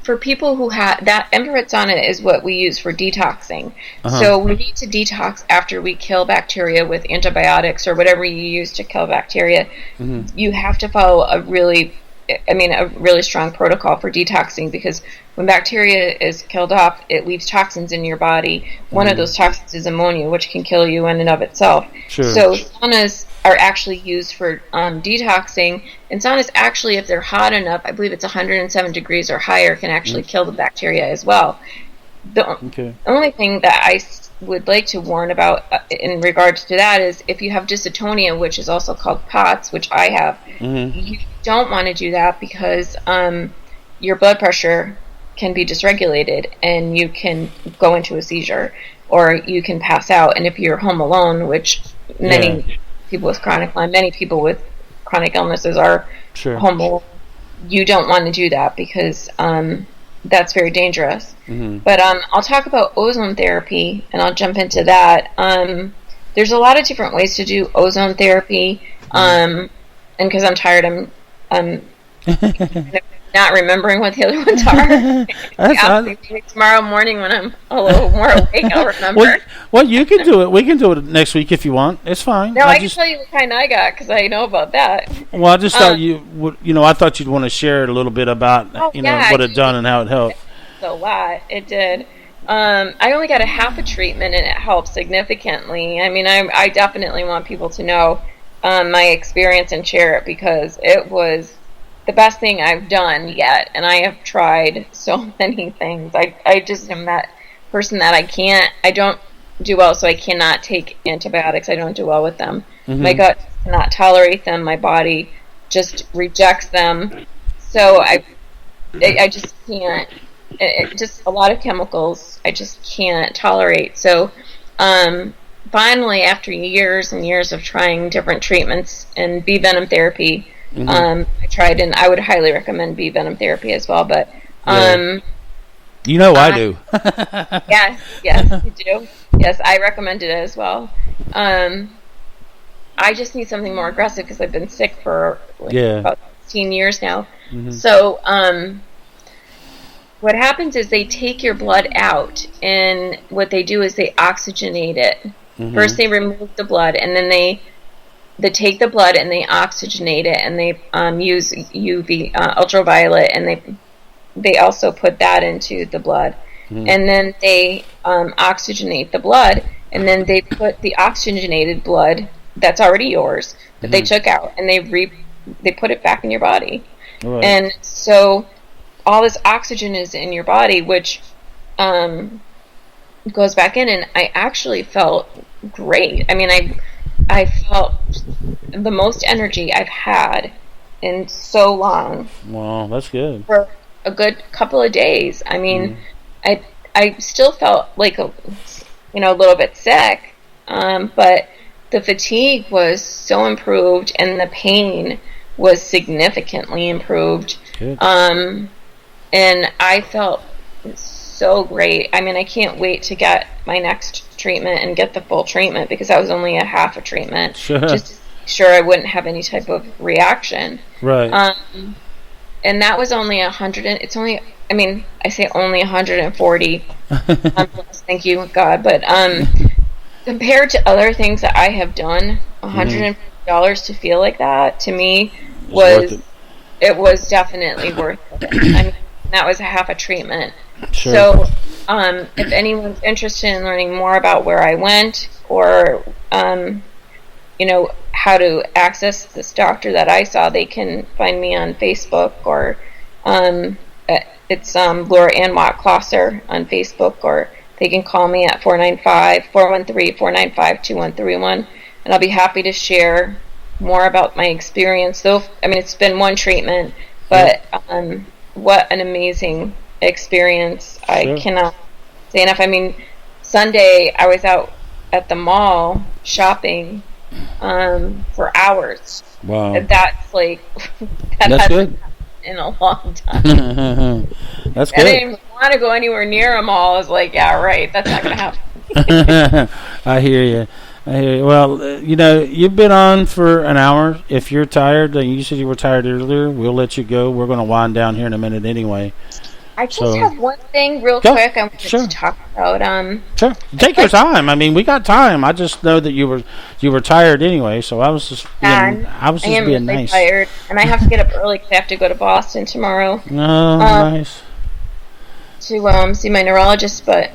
for people who have that, Empiricana is what we use for detoxing. So we need to detox after we kill bacteria with antibiotics or whatever you use to kill bacteria. You have to follow a really strong protocol for detoxing, because when bacteria is killed off, it leaves toxins in your body. One of those toxins is ammonia, which can kill you in and of itself. So saunas are actually used for detoxing, and saunas actually, if they're hot enough, I believe it's 107 degrees or higher, can actually kill the bacteria as well. The only thing that I would like to warn about in regards to that is if you have dystonia, which is also called POTS, which I have, you don't want to do that, because your blood pressure can be dysregulated and you can go into a seizure or you can pass out. And if you're home alone, which many people with chronic Lyme, many people with chronic illnesses are home alone, you don't want to do that, because that's very dangerous. But I'll talk about ozone therapy, and I'll jump into that. There's a lot of different ways to do ozone therapy, and because I'm tired, I'm not remembering what the other ones are. Maybe tomorrow morning when I'm a little more awake, I'll remember. Well, you can do it. We can do it next week if you want. It's fine. No, I can tell you what kind I got, because I know about that. Well, I just thought you would. I thought you'd want to share a little bit about what it done and how it helped. A lot. It did. I only got a half a treatment, and it helped significantly. I mean, I definitely want people to know my experience and share it, because it was the best thing I've done yet, and I have tried so many things. I just am that person that I don't do well, so I cannot take antibiotics. I don't do well with them. My gut cannot tolerate them. My body just rejects them. So I just can't. Just a lot of chemicals I just can't tolerate. So finally, after years and years of trying different treatments and bee venom therapy, I tried, and I would highly recommend bee venom therapy as well. But I do. yes, you do. Yes, I recommend it as well. I just need something more aggressive, because I've been sick for about 16 years now. So what happens is they take your blood out, and what they do is they oxygenate it. First they remove the blood, and then they take the blood and they oxygenate it, and they use UV ultraviolet, and they also put that into the blood, and then they oxygenate the blood, and then they put the oxygenated blood that's already yours that they took out, and they put it back in your body. And so all this oxygen is in your body, which goes back in, and I actually felt great. I mean, I felt the most energy I've had in so long. Wow, that's good. For a good couple of days. I mean, I still felt like a little bit sick, but the fatigue was so improved, and the pain was significantly improved. Good. And I felt so great. I mean, I can't wait to get my next treatment and get the full treatment, because that was only a half a treatment. Just to make sure I wouldn't have any type of reaction. Right. And that was only I say only 140. Thank you, God. But compared to other things that I have done, $150 to feel like that, to me, was definitely worth it. I mean, that was a half a treatment. So if anyone's interested in learning more about where I went, or how to access this doctor that I saw, they can find me on Facebook, or it's Laura Ann Watt Closser on Facebook, or they can call me at 413-495-2131, and I'll be happy to share more about my experience. Though, I mean, it's been one treatment, but what an amazing experience. I cannot say enough. I mean, Sunday I was out at the mall shopping for hours. Wow. That's like that's good. In a long time. That's good. I didn't even want to go anywhere near a mall. I was like, yeah, right, that's not going to happen. I hear you. Well, you've been on for an hour. If you're tired, and you said you were tired earlier, we'll let you go. We're going to wind down here in a minute anyway. I just have one thing real quick I wanted to talk about. Sure. Take your time. I mean, we got time. I just know that you were tired anyway, so I was just being really nice. Tired, and I have to get up early because I have to go to Boston tomorrow. Oh, nice. To see my neurologist, but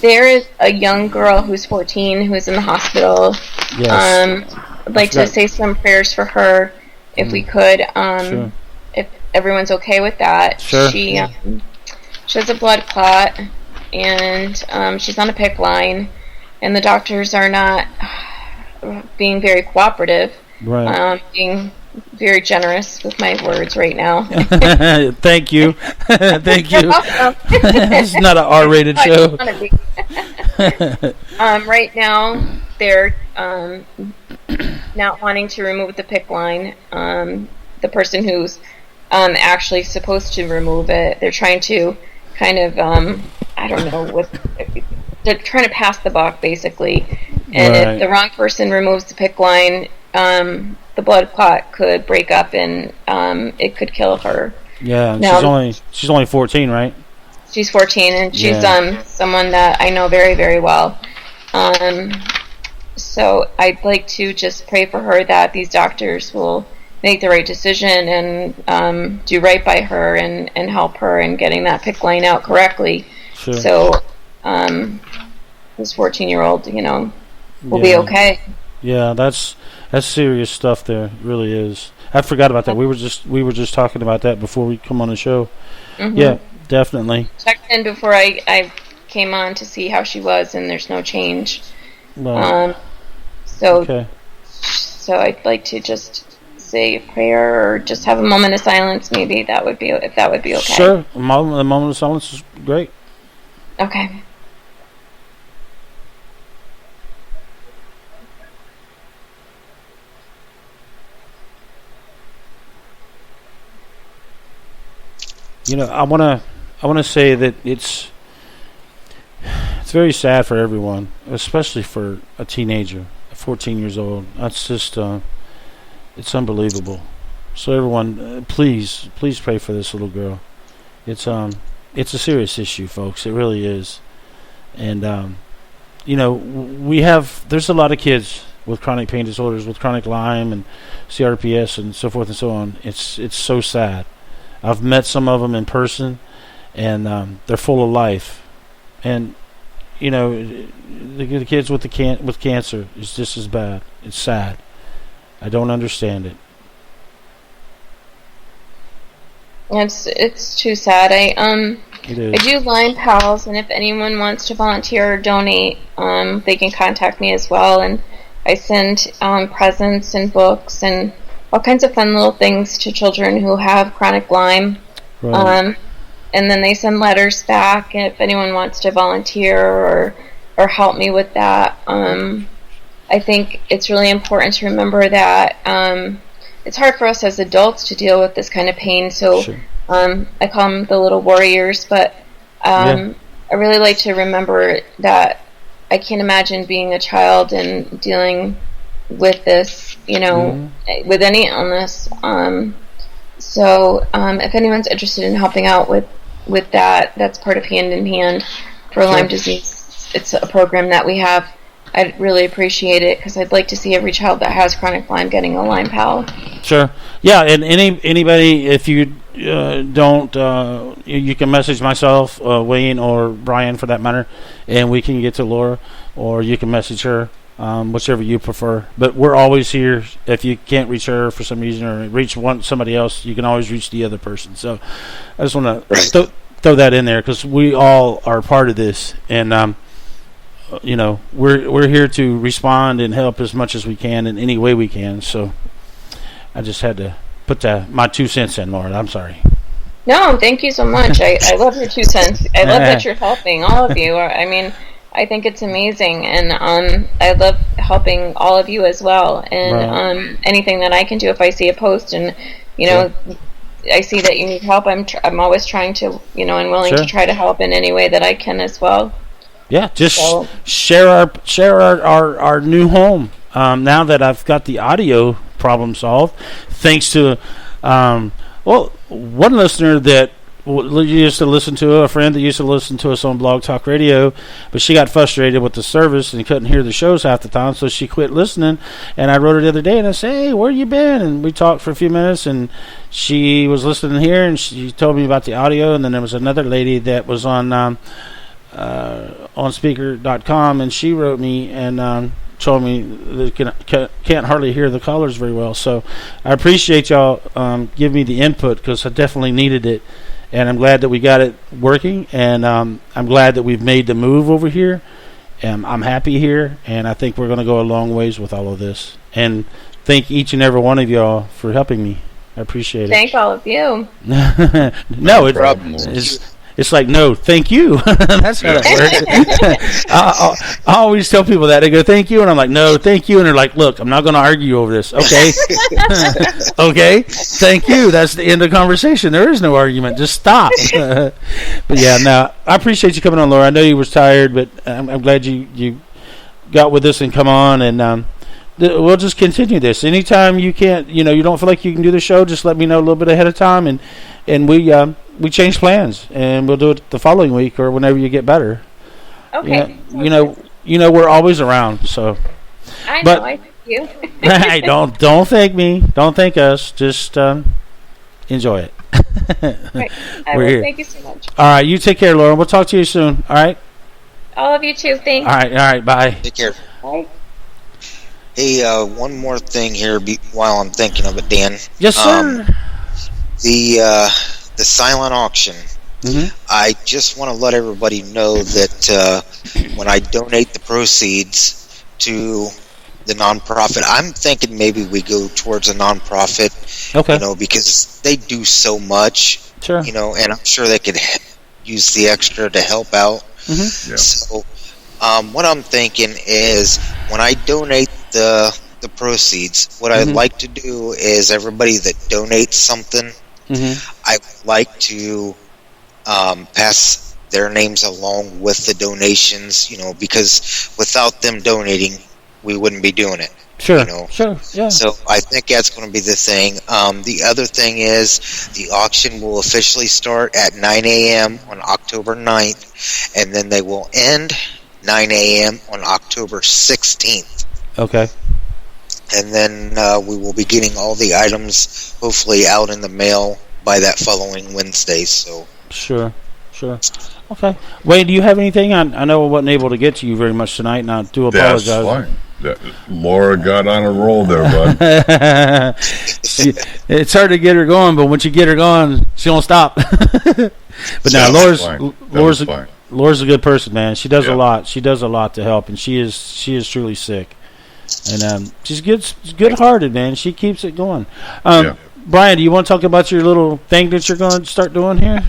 there is a young girl who's 14 who is in the hospital. Yes. I'd like to say some prayers for her, if we could. Sure. If everyone's okay with that. Sure. She has a blood clot, and she's on a PICC line, and the doctors are not being very cooperative. Right. Being very generous with my words right now. Thank you. Thank you. It's not an R-rated show. Right now, they're not wanting to remove the PICC line. The person who's actually supposed to remove it, they're trying to kind of, I don't know, they're trying to pass the buck, basically. And if the wrong person removes the PICC line, the blood clot could break up and it could kill her. Yeah, now, she's only 14, right? She's 14, and she's someone that I know very, very well. So I'd like to just pray for her that these doctors will make the right decision and do right by her and help her in getting that PICC line out correctly. Sure. So this 14-year-old, will be okay. Yeah, that's serious stuff. There, it really is. I forgot about that. We were just talking about that before we come on the show. Mm-hmm. Yeah, definitely. Checked in before I came on to see how she was, and there's no change. Right. So I'd like to just say a prayer or just have a moment of silence. Maybe that would be okay. Sure, a moment of silence is great. Okay. I want to say that it's very sad for everyone, especially for a teenager, 14 years old. That's just it's unbelievable. So everyone, please pray for this little girl. It's a serious issue, folks. It really is. And there's a lot of kids with chronic pain disorders, with chronic Lyme and CRPS and so forth and so on. It's so sad. I've met some of them in person, and they're full of life. And the kids with cancer is just as bad. It's sad. I don't understand it. It's too sad. It is. I do Lyme Pals, and if anyone wants to volunteer or donate, they can contact me as well. And I send presents and books and all kinds of fun little things to children who have chronic Lyme. Right. And then they send letters back if anyone wants to volunteer or help me with that. I think it's really important to remember that it's hard for us as adults to deal with this kind of pain. So sure. I call them the little warriors, but I really like to remember that I can't imagine being a child and dealing with this, with any illness. So if anyone's interested in helping out with that, that's part of Hand in Hand for Lyme disease. It's a program that we have. I'd really appreciate it because I'd like to see every child that has chronic Lyme getting a Lyme Pal. Sure. Yeah, and anybody, if you don't, you can message myself, Wayne, or Brian for that matter, and we can get to Laura, or you can message her, whichever you prefer. But we're always here. If you can't reach her for some reason or reach somebody else, you can always reach the other person. So I just want to throw that in there because we all are part of this, and we're here to respond and help as much as we can in any way we can. So I just had to put my 2 cents in, Laura. I'm sorry. No, thank you so much. I love your 2 cents. I love that you're helping all of you. I mean, I think it's amazing, and I love helping all of you as well. And anything that I can do, if I see a post and I see that you need help, I'm always trying to and willing to try to help in any way that I can as well. Yeah, just share our new home. Now that I've got the audio problem solved, thanks to one listener that used to listen to a friend that used to listen to us on Blog Talk Radio, but she got frustrated with the service and couldn't hear the shows half the time, so she quit listening. And I wrote her the other day and I said, "Hey, where you been?" And we talked for a few minutes, and she was listening here, and she told me about the audio. And then there was another lady that was on speaker.com, and she wrote me and told me that can't hardly hear the callers very well. So I appreciate y'all giving me the input, because I definitely needed it. And I'm glad that we got it working, and I'm glad that we've made the move over here. And I'm happy here, and I think we're going to go a long ways with all of this. And thank each and every one of y'all for helping me. I appreciate it. Thank all of you. No it's like, no, thank you. That's how it works. I always tell people that. They go, thank you. And I'm like, no, thank you. And they're like, look, I'm not going to argue over this. Okay. Okay. Thank you. That's the end of the conversation. There is no argument. Just stop. But yeah, no, I appreciate you coming on, Laura. I know you was tired, but I'm glad you got with us and come on. And we'll just continue this. Anytime you can't, you don't feel like you can do the show, just let me know a little bit ahead of time. And we change plans, and we'll do it the following week or whenever you get better. Okay. Yeah, we're always around. So. I know. I thank you. Hey, don't thank me. Don't thank us. Just enjoy it. Right. We're here. Thank you so much. All right. You take care, Laura. We'll talk to you soon. All right. All of you too. Thanks. All right. Bye. Take care. Bye. Hey, one more thing here while I'm thinking of it, Dan. Yes, sir. The silent auction. Mm-hmm. I just want to let everybody know that when I donate the proceeds to the nonprofit, I'm thinking maybe we go towards a nonprofit. Okay. Because they do so much. Sure. And I'm sure they could use the extra to help out. Mm-hmm. Yeah. So, what I'm thinking is when I donate the proceeds, what I'd like to do is everybody that donates something, I'd like to pass their names along with the donations, because without them donating, we wouldn't be doing it. Sure. Sure. Yeah. So I think that's going to be the thing. The other thing is the auction will officially start at 9 a.m. on October 9th, and then they will end 9 a.m. on October 16th. Okay. And then we will be getting all the items hopefully out in the mail by that following Wednesday. So Sure. Okay. Wayne, do you have anything? I know I wasn't able to get to you very much tonight, and I do apologize. That's fine. Laura got on a roll there, bud. It's hard to get her going, but once you get her going, she won't stop. But now, Laura's a good person, man. She does a lot. She does a lot to help, and she is truly sick. And she's good-hearted, man. She keeps it going. Brian, do you want to talk about your little thing that you're going to start doing here?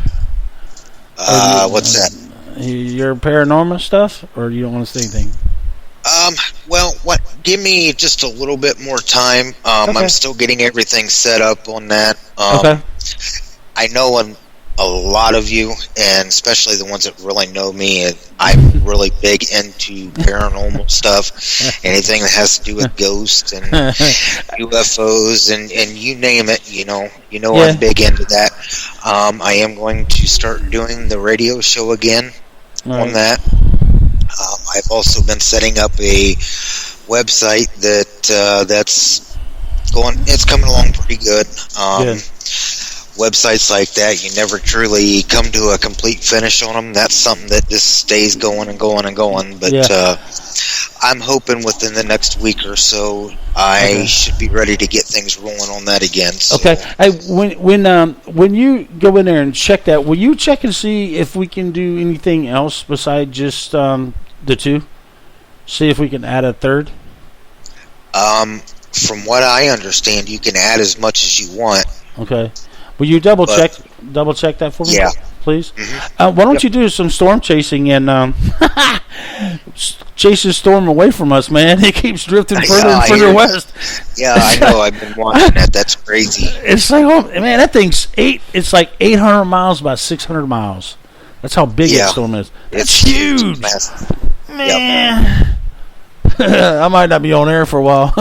What's that? Your paranormal stuff, or you don't want to say anything? Well, give me just a little bit more time. Okay. I'm still getting everything set up on that. Okay. I know a lot of you, and especially the ones that really know me, I'm really big into paranormal stuff. Anything that has to do with ghosts and UFOs and you name it, I'm big into that. I am going to start doing the radio show again on that. I've also been setting up a website that's coming along pretty good. Websites like that, you never truly come to a complete finish on them. That's something that just stays going and going and going. But I'm hoping within the next week or so, I should be ready to get things rolling on that again. So. Okay. Hey, when you go in there and check that, will you check and see if we can do anything else besides just the two? See if we can add a third? From what I understand, you can add as much as you want. Okay. Will you double check that for me? Yeah. Please? Mm-hmm. Why don't you do some storm chasing and chase this storm away from us, man? It keeps drifting further and further west. Yeah, I know. I've been watching that. That's crazy. It's like, man, that thing's It's like 800 miles by 600 miles. That's how big that storm is. It's huge. Massive. Man. Yep. I might not be on air for a while.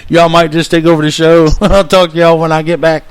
Y'all might just take over the show. I'll talk to y'all when I get back.